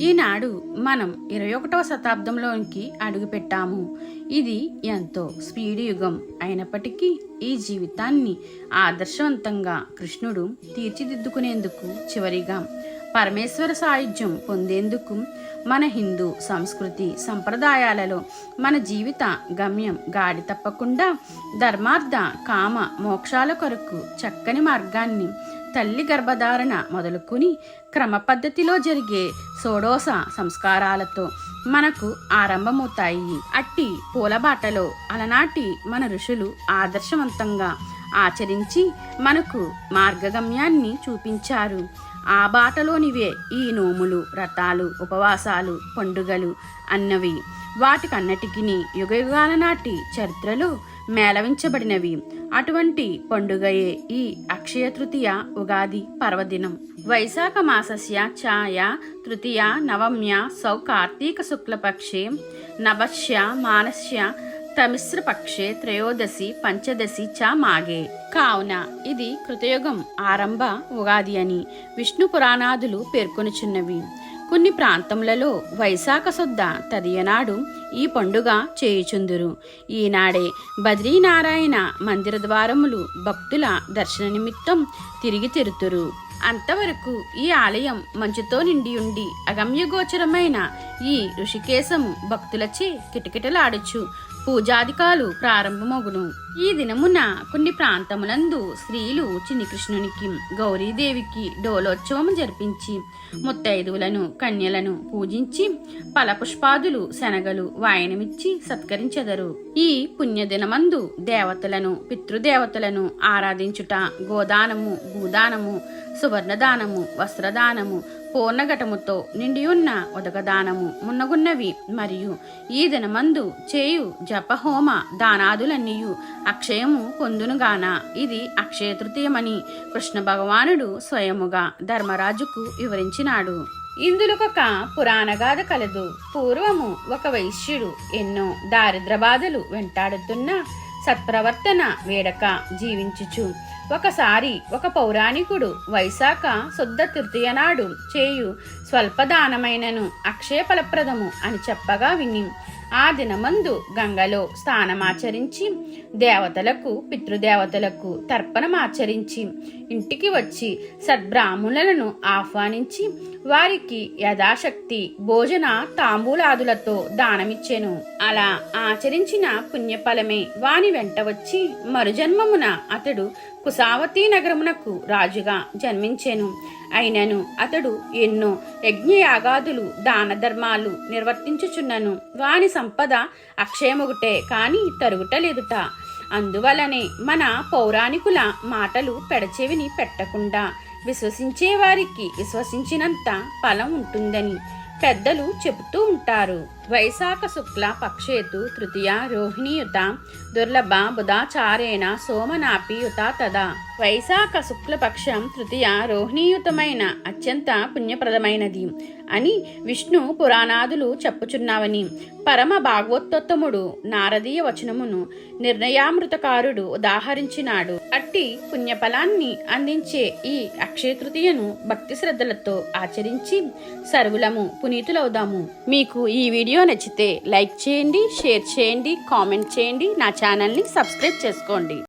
ఈనాడు మనం 21వ శతాబ్దంలోనికి అడుగుపెట్టాము. ఇది ఎంతో స్పీడ్ యుగం అయినప్పటికీ ఈ జీవితాన్ని ఆదర్శవంతంగా కృష్ణుడు తీర్చిదిద్దుకునేందుకు, చివరిగా పరమేశ్వర సాయుధ్యం పొందేందుకు మన హిందూ సంస్కృతి సంప్రదాయాలలో మన జీవిత గమ్యం గాడి తప్పకుండా ధర్మార్థ కామ మోక్షాల కొరకు చక్కని మార్గాన్ని తల్లి గర్భధారణ మొదలుకొని క్రమ పద్ధతిలో జరిగే షోడశ సంస్కారాలతో మనకు ఆరంభమవుతాయి. అట్టి పూలబాటలో అలనాటి మన ఋషులు ఆదర్శవంతంగా ఆచరించి మనకు మార్గగమ్యాన్ని చూపించారు. ఆ బాటలోనివే ఈ నోములు, వ్రతాలు, ఉపవాసాలు, పండుగలు అన్నవి. వాటికన్నిటికీ యుగయుగాల నాటి చరిత్రలో మేళవించబడినవి. అటువంటి పండుగయే ఈ అక్షయ తృతీయ ఉగాది పర్వదినం. వైశాఖ మాసస్య ఛాయ తృతీయ నవమ్య సౌ కార్తీక శుక్లపక్షే నవస్య మానస్య తమిశ్రపక్షే త్రయోదశి పంచదశి చ మాగే. కావున ఇది కృతయుగం ఆరంభ ఉగాది అని విష్ణు పురాణాదులు పేర్కొనుచున్నవి. కొన్ని ప్రాంతములలో వైశాఖ శుద్ధ తదియనాడు ఈ పండుగ చేయుచుందురు. ఈనాడే బద్రీనారాయణ మందిర ద్వారములు భక్తుల దర్శన నిమిత్తం తిరిగి తెరుతురు. అంతవరకు ఈ ఆలయం మంచుతో నిండి ఉండి అగమ్యగోచరమైన ఈ ఋషికేశము భక్తులచే కిటకిటలాడుచు పూజాధికాలు ప్రారంభమగును. ఈ దినమున కొన్ని ప్రాంతములందు స్త్రీలు చిన్ని కృష్ణునికి, గౌరీదేవికి డోలోత్సవం జరిపించి ముత్తైదువులను, కన్యలను పూజించి ఫలపుష్పాదులు, శనగలు వాయనమిచ్చి సత్కరించెదరు. ఈ పుణ్యదినమందు దేవతలను, పితృదేవతలను ఆరాధించుట, గోదానము, భూదానము, సువర్ణదానము, వస్త్రదానము, పూర్ణఘటముతో నిండియున్న ఉదకదానము మున్నగున్నవి మరియు ఈ దినమందు చేయు జపహోమ దానాదులన్నీయు అక్షయము పొందునుగాన ఇది అక్షయ తృతీయమని కృష్ణ భగవానుడు స్వయముగా ధర్మరాజుకు వివరించినాడు. ఇందులొక పురాణగాథ కలదు. పూర్వము ఒక వైశ్యుడు ఎన్నో దారిద్ర బాధలు వెంటాడుతున్న సత్ప్రవర్తన వేడక జీవించుచు ఒకసారి ఒక పౌరాణికుడు వైశాఖ శుద్ధ తృతీయ నాడు చేయు స్వల్పదానమైనను అక్షయ ఫలప్రదము అని చెప్పగా విని ఆ దినమందు గంగలో స్నానమాచరించి దేవతలకు, పితృదేవతలకు తర్పణమాచరించి ఇంటికి వచ్చి సద్బ్రాహ్మణులను ఆహ్వానించి వారికి యథాశక్తి భోజన తాంబూలాదులతో దానమిచ్చెను. అలా ఆచరించిన పుణ్యఫలమే వాని వెంట వచ్చి మరుజన్మమున అతడు కుశావతి నగరమునకు రాజుగా జన్మించెను. అయినను అతడు ఎన్నో యజ్ఞయాగాదులు, దాన ధర్మాలు నిర్వర్తించుచున్నను వాని సంపద అక్షయమొకటే కాని తరుగుటలేదుట. అందువలనే మన పౌరాణికుల మాటలు పెడచెవిని పెట్టకుండా విశ్వసించే వారికి విశ్వసించినంత ఫలం ఉంటుందని పెద్దలు చెబుతూ ఉంటారు. వైశాఖ శుక్ల పక్షేతు తృతీయ రోహిణీయుత దుర్లభ బుధాచారేణ సోమనాపియుత తదా. వైశాఖ శుక్లపక్షం తృతీయ రోహిణీయుతమైన అత్యంత పుణ్యప్రదమైనది అని విష్ణు పురాణాదులు చెప్పుచున్నావని పరమ భాగవతోత్తముడు నారదీయ వచనమును నిర్ణయామృతకారుడు ఉదాహరించినాడు. అట్టి పుణ్యఫలాన్ని అందించే ఈ అక్షయ తృతీయను భక్తి శ్రద్ధలతో ఆచరించి సర్వులము పునీతులవుదాము. మీకు ఈ వీడియో నచ్చితే లైక్ చేయండి, షేర్ చేయండి, కామెంట్ చేయండి, నా ఛానల్ని సబ్స్క్రైబ్ చేసుకోండి.